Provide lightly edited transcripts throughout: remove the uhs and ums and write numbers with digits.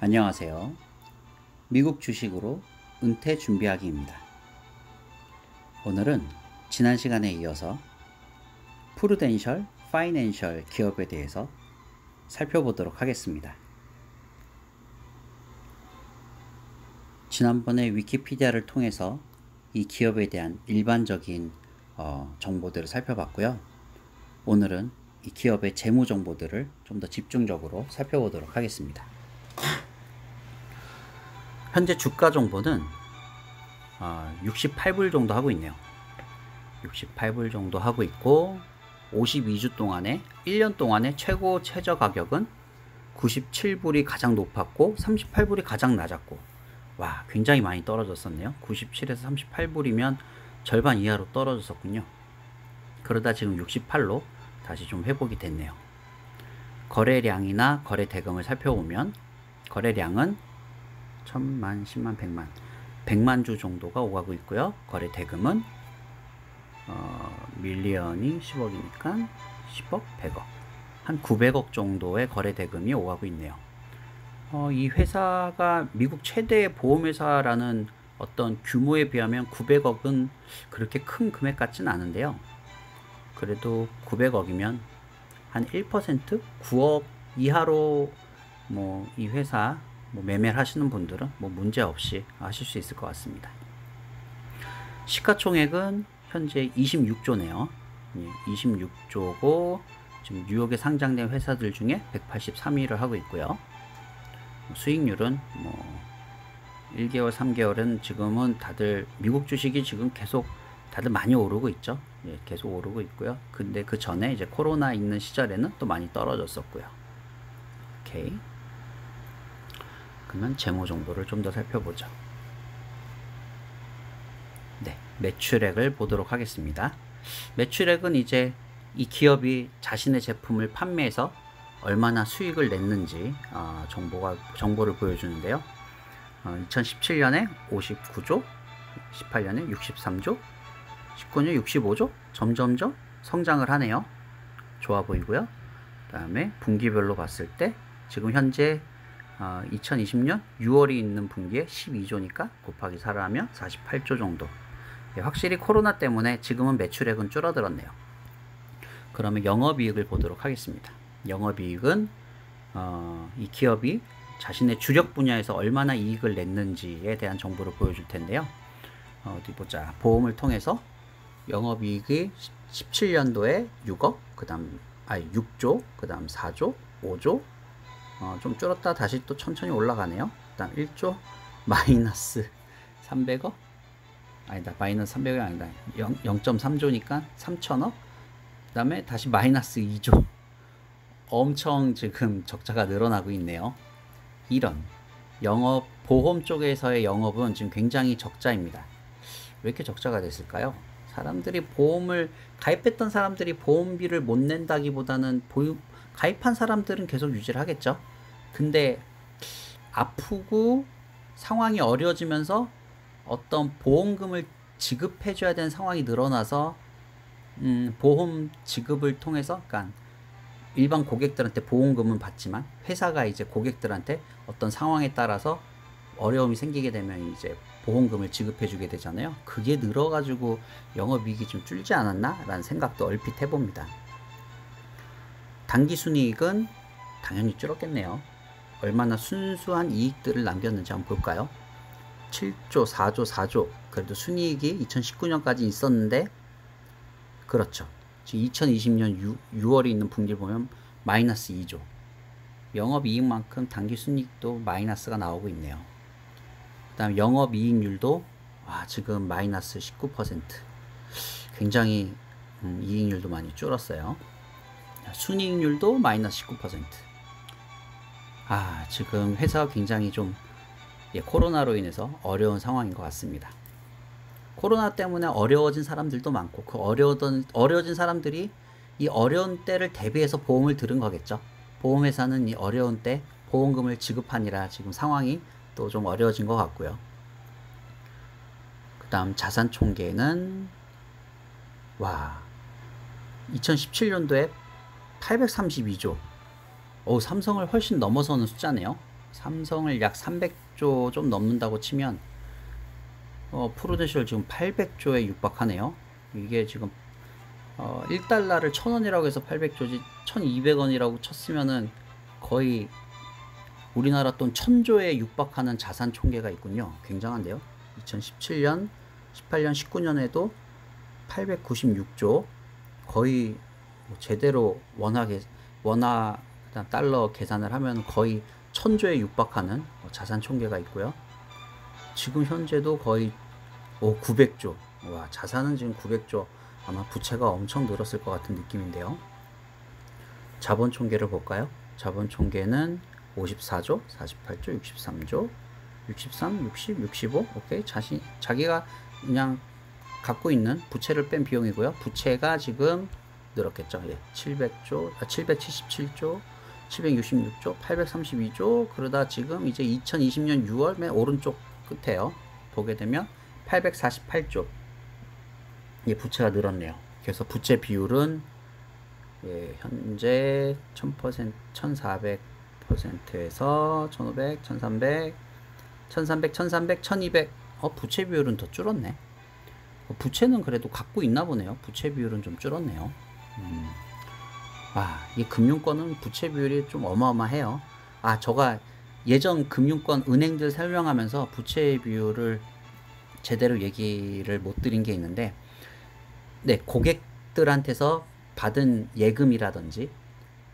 안녕하세요. 미국 주식으로 은퇴 준비하기입니다. 오늘은 지난 시간에 이어서 프루덴셜 파이낸셜 기업에 대해서 살펴보도록 하겠습니다. 지난번에 위키피디아를 통해서 이 기업에 대한 일반적인 정보들을 살펴봤고요. 오늘은 이 기업의 재무 정보들을 좀 더 집중적으로 살펴보도록 하겠습니다. 현재 주가 정보는 68불 정도 하고 있네요. 68불 정도 하고 있고 52주 동안에 1년 동안의 최저 가격은 97불이 가장 높았고 38불이 가장 낮았고, 와, 굉장히 많이 떨어졌었네요. 97에서 38불이면 절반 이하로 떨어졌었군요. 그러다 지금 68로 다시 좀 회복이 됐네요. 거래량이나 거래 대금을 살펴보면 거래량은 1000만, 10만, 100만 100만 주 정도가 오가고 있고요. 거래 대금은 밀리언이 10억이니까 10억, 100억 한 900억 정도의 거래 대금이 오가고 있네요. 이 회사가 미국 최대의 보험회사라는 어떤 규모에 비하면 900억은 그렇게 큰 금액 같진 않은데요. 그래도 900억이면 한 1%? 9억 이하로 이 회사 매매를 하시는 분들은 문제 없이 하실 수 있을 것 같습니다. 시가총액은 현재 26조네요. 26조고 지금 뉴욕에 상장된 회사들 중에 183위를 하고 있고요. 수익률은 1개월, 3개월은 지금은 다들 미국 주식이 지금 계속 다들 많이 오르고 있죠. 계속 오르고 있고요. 근데 그 전에 이제 코로나 있는 시절에는 또 많이 떨어졌었고요. 오케이. 그러면 재무 정보를 좀 더 살펴보죠. 네, 매출액을 보도록 하겠습니다. 매출액은 이제 이 기업이 자신의 제품을 판매해서 얼마나 수익을 냈는지 정보를 보여주는데요. 2017년에 59조, 18년에 63조, 19년 65조, 점점점 성장을 하네요. 좋아 보이고요. 그 다음에 분기별로 봤을 때 지금 현재 2020년 6월이 있는 분기에 12조니까 곱하기 4를 하면 48조 정도. 확실히 코로나 때문에 지금은 매출액은 줄어들었네요. 그러면 영업이익을 보도록 하겠습니다. 영업이익은 이 기업이 자신의 주력 분야에서 얼마나 이익을 냈는지에 대한 정보를 보여줄 텐데요. 어디 보자. 보험을 통해서 영업이익이 17년도에 6억, 그 다음 6조, 그 다음 4조, 5조, 좀 줄었다 다시 또 천천히 올라가네요. 그 다음 1조 마이너스 300억, 아니다, 마이너스 300억이 아니다, 0.3조니까 3천억, 그 다음에 다시 마이너스 2조. 엄청 지금 적자가 늘어나고 있네요. 이런 보험 쪽에서의 영업은 지금 굉장히 적자입니다. 왜 이렇게 적자가 됐을까요? 가입했던 사람들이 보험비를 못 낸다기보다는 가입한 사람들은 계속 유지를 하겠죠. 근데 아프고 상황이 어려워지면서 어떤 보험금을 지급해줘야 되는 상황이 늘어나서 보험 지급을 통해서, 그러니까 일반 고객들한테 보험금은 받지만 회사가 이제 고객들한테 어떤 상황에 따라서 어려움이 생기게 되면 이제 보험금을 지급해주게 되잖아요. 그게 늘어가지고 영업이익이 좀 줄지 않았나? 라는 생각도 얼핏 해봅니다. 당기순이익은 당연히 줄었겠네요. 얼마나 순수한 이익들을 남겼는지 한번 볼까요? 7조, 4조, 4조. 그래도 순이익이 2019년까지 있었는데, 그렇죠. 지금 2020년 6월에 있는 분기를 보면 마이너스 2조. 영업이익만큼 당기순이익도 마이너스가 나오고 있네요. 그 다음 영업이익률도 지금 마이너스 19%. 굉장히 이익률도 많이 줄었어요. 순이익률도 마이너스 19%. 지금 회사가 굉장히 좀 코로나로 인해서 어려운 상황인 것 같습니다. 코로나 때문에 어려워진 사람들도 많고, 그 어려워진 사람들이 이 어려운 때를 대비해서 보험을 들은 거겠죠. 보험회사는 이 어려운 때 보험금을 지급하니라 지금 상황이 또 좀 어려워진 것 같고요. 그 다음 자산 총계는 2017년도에 832조. 삼성을 훨씬 넘어서는 숫자네요. 삼성을 약 300조 좀 넘는다고 치면 프루덴셜 지금 800조에 육박하네요. 이게 지금 1달러를 1000원이라고 해서 800조지 1200원이라고 쳤으면은 거의 우리나라 돈 1000조에 육박하는 자산 총계가 있군요. 굉장한데요. 2017년, 18년, 19년에도 896조, 거의 제대로 원화 달러 계산을 하면 거의 1000조에 육박하는 자산 총계가 있고요. 지금 현재도 거의 900조. 와, 자산은 지금 900조. 아마 부채가 엄청 늘었을 것 같은 느낌인데요. 자본 총계를 볼까요? 자본 총계는 54조, 48조, 63조, 63, 60, 65. 오케이. 자기가 그냥 갖고 있는 부채를 뺀 비용이고요. 부채가 지금 늘었겠죠. 예. 777조, 766조, 832조. 그러다 지금 이제 2020년 6월 맨 오른쪽 끝에요. 보게 되면 848조. 예, 부채가 늘었네요. 그래서 부채 비율은 예, 현재 1000%, 1400%에서 1500, 1300, 1300, 1300, 1200. 부채 비율은 더 줄었네. 부채는 그래도 갖고 있나 보네요. 부채 비율은 좀 줄었네요. 이 금융권은 부채 비율이 좀 어마어마해요. 저가 예전 금융권 은행들 설명하면서 부채 비율을 제대로 얘기를 못 드린 게 있는데, 네, 고객들한테서 받은 예금이라든지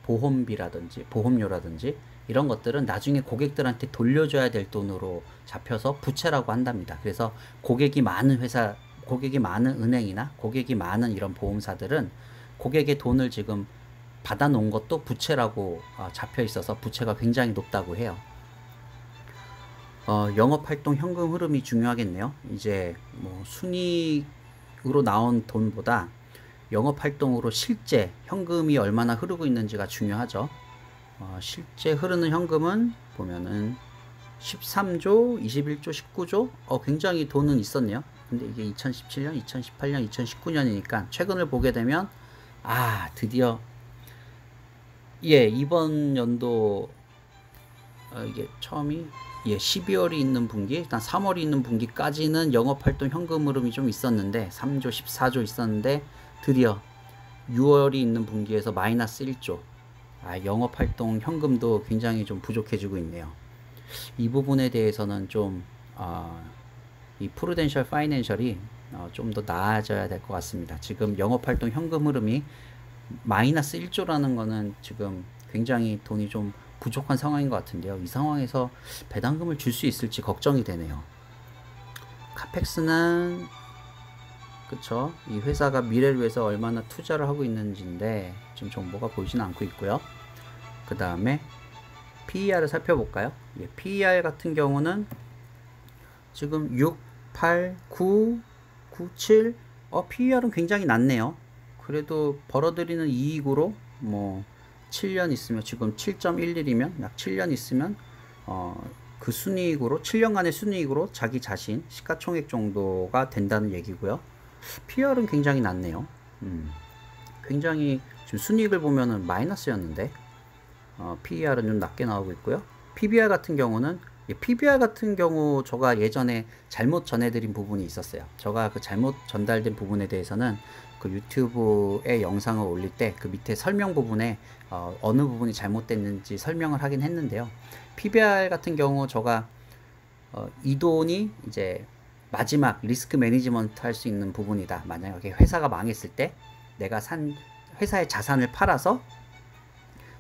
보험비라든지 보험료라든지 이런 것들은 나중에 고객들한테 돌려줘야 될 돈으로 잡혀서 부채라고 한답니다. 그래서 고객이 많은 회사, 고객이 많은 은행이나 고객이 많은 이런 보험사들은 고객의 돈을 지금 받아 놓은 것도 부채라고 잡혀 있어서 부채가 굉장히 높다고 해요. 영업활동 현금 흐름이 중요하겠네요. 이제 뭐 순이익으로 나온 돈보다 영업활동으로 실제 현금이 얼마나 흐르고 있는지가 중요하죠. 실제 흐르는 현금은 보면은 13조, 21조, 19조. 굉장히 돈은 있었네요. 근데 이게 2017년, 2018년, 2019년이니까 최근을 보게 되면 드디어 이번 연도 이게 처음이 12월이 있는 분기, 일단 3월이 있는 분기까지는 영업활동 현금 흐름이 좀 있었는데 3조, 14조 있었는데 드디어 6월이 있는 분기에서 마이너스 1조. 영업활동 현금도 굉장히 좀 부족해지고 있네요. 이 부분에 대해서는 좀 이 프루덴셜 파이낸셜이 좀 더 나아져야 될 것 같습니다. 지금 영업활동 현금 흐름이 마이너스 1조라는 거는 지금 굉장히 돈이 좀 부족한 상황인 것 같은데요. 이 상황에서 배당금을 줄 수 있을지 걱정이 되네요. 카펙스는 그쵸, 이 회사가 미래를 위해서 얼마나 투자를 하고 있는지인데 지금 정보가 보이진 않고 있고요. 그 다음에 PER을 살펴볼까요? PER 같은 경우는 지금 6, 8, 9, 9, 7. PER은 굉장히 낮네요. 그래도 벌어들이는 이익으로 뭐 7년 있으면 지금 7.11이면 약 7년 있으면 그 순이익으로 7년간의 순이익으로 자기 자신 시가총액 정도가 된다는 얘기고요. PER은 굉장히 낮네요. 굉장히 지금 순이익을 보면은 마이너스였는데 PER은 좀 낮게 나오고 있고요. PBR 같은 경우는 PBR 같은 경우 제가 예전에 잘못 전해드린 부분이 있었어요. 제가 그 잘못 전달된 부분에 대해서는 그 유튜브에 영상을 올릴 때 그 밑에 설명 부분에 어느 부분이 잘못됐는지 설명을 하긴 했는데요. PBR 같은 경우 제가 이 돈이 이제 마지막 리스크 매니지먼트 할 수 있는 부분이다. 만약에 회사가 망했을 때 내가 산 회사의 자산을 팔아서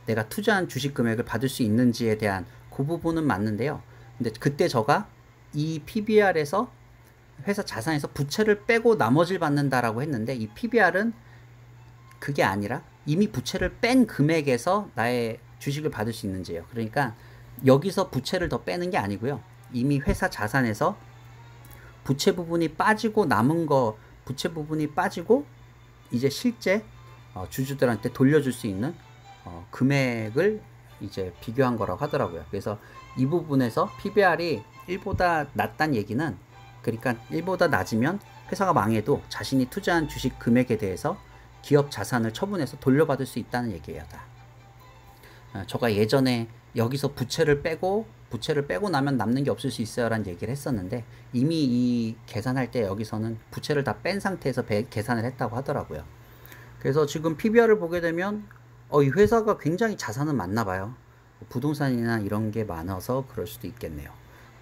내가 투자한 주식 금액을 받을 수 있는지에 대한 그 부분은 맞는데요. 근데 그때 제가 이 PBR에서 회사 자산에서 부채를 빼고 나머지를 받는다라고 했는데, 이 PBR은 그게 아니라 이미 부채를 뺀 금액에서 나의 주식을 받을 수 있는지예요. 그러니까 여기서 부채를 더 빼는 게 아니고요. 이미 회사 자산에서 부채 부분이 빠지고 남은 거, 부채 부분이 빠지고 이제 실제 주주들한테 돌려줄 수 있는 금액을 이제 비교한 거라고 하더라고요. 그래서 이 부분에서 PBR이 1보다 낮다는 얘기는, 그러니까 1보다 낮으면 회사가 망해도 자신이 투자한 주식 금액에 대해서 기업 자산을 처분해서 돌려받을 수 있다는 얘기예요. 제가 예전에 여기서 부채를 빼고 나면 남는 게 없을 수 있어요 라는 얘기를 했었는데, 이미 이 계산할 때 여기서는 부채를 다 뺀 상태에서 계산을 했다고 하더라고요. 그래서 지금 PBR을 보게 되면 이 회사가 굉장히 자산은 많나 봐요. 부동산이나 이런 게 많아서 그럴 수도 있겠네요.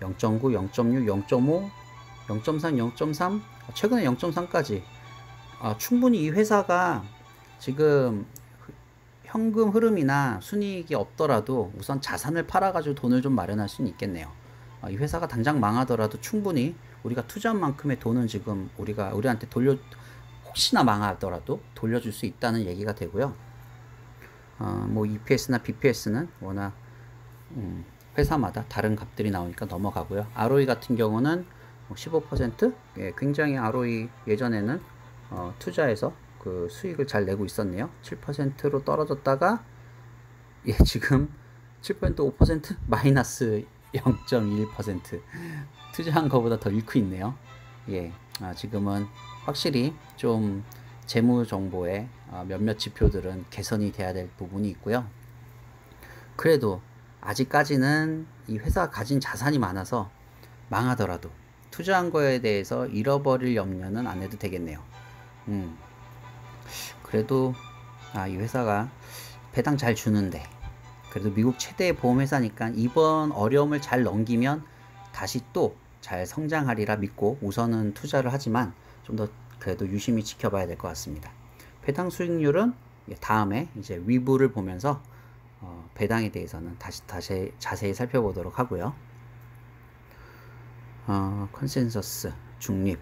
0.9, 0.6, 0.5, 0.3, 0.3, 최근에 0.3까지. 충분히 이 회사가 지금 현금 흐름이나 순이익이 없더라도 우선 자산을 팔아가지고 돈을 좀 마련할 수는 있겠네요. 이 회사가 당장 망하더라도 충분히 우리가 투자한 만큼의 돈은 지금 우리한테 혹시나 망하더라도 돌려줄 수 있다는 얘기가 되고요. 뭐 EPS나 BPS는 워낙 회사마다 다른 값들이 나오니까 넘어가고요. ROE 같은 경우는 15%? 예, 굉장히 ROE 예전에는 투자해서 그 수익을 잘 내고 있었네요. 7%로 떨어졌다가 지금 7% 5% 마이너스 0.21% 투자한 것보다 더 잃고 있네요. 지금은 확실히 좀 재무 정보의 몇몇 지표들은 개선이 돼야 될 부분이 있고요. 그래도 아직까지는 이 회사가 가진 자산이 많아서 망하더라도 투자한 거에 대해서 잃어버릴 염려는 안 해도 되겠네요. 그래도 이 회사가 배당 잘 주는데, 그래도 미국 최대의 보험회사니까 이번 어려움을 잘 넘기면 다시 또 잘 성장하리라 믿고 우선은 투자를 하지만 좀 더 그래도 유심히 지켜봐야 될 것 같습니다. 배당 수익률은 다음에 이제 위부를 보면서 배당에 대해서는 다시 자세히 살펴보도록 하고요. 컨센서스 중립.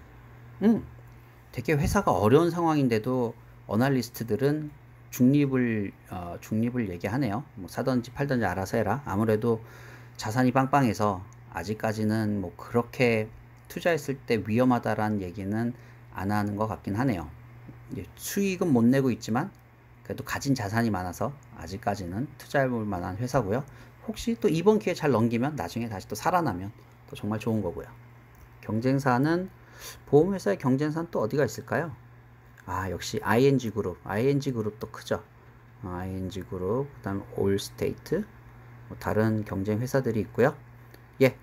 되게 회사가 어려운 상황인데도 어널리스트들은 중립을 얘기하네요. 뭐 사든지 팔든지 알아서 해라. 아무래도 자산이 빵빵해서 아직까지는 뭐 그렇게 투자했을 때 위험하다라는 얘기는 안 하는 것 같긴 하네요. 수익은 못 내고 있지만 그래도 가진 자산이 많아서 아직까지는 투자해 볼 만한 회사고요. 혹시 또 이번 기회 잘 넘기면 나중에 다시 또 살아나면 또 정말 좋은 거고요. 경쟁사는, 보험회사의 경쟁사는 또 어디가 있을까요? 역시 ING그룹도 크죠. ING그룹, 그 다음 올스테이트, 다른 경쟁 회사들이 있고요.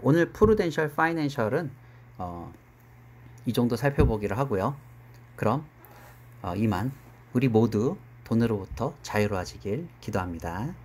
오늘 프루덴셜 파이낸셜은 이 정도 살펴보기로 하고요. 그럼 이만 우리 모두 돈으로부터 자유로워지길 기도합니다.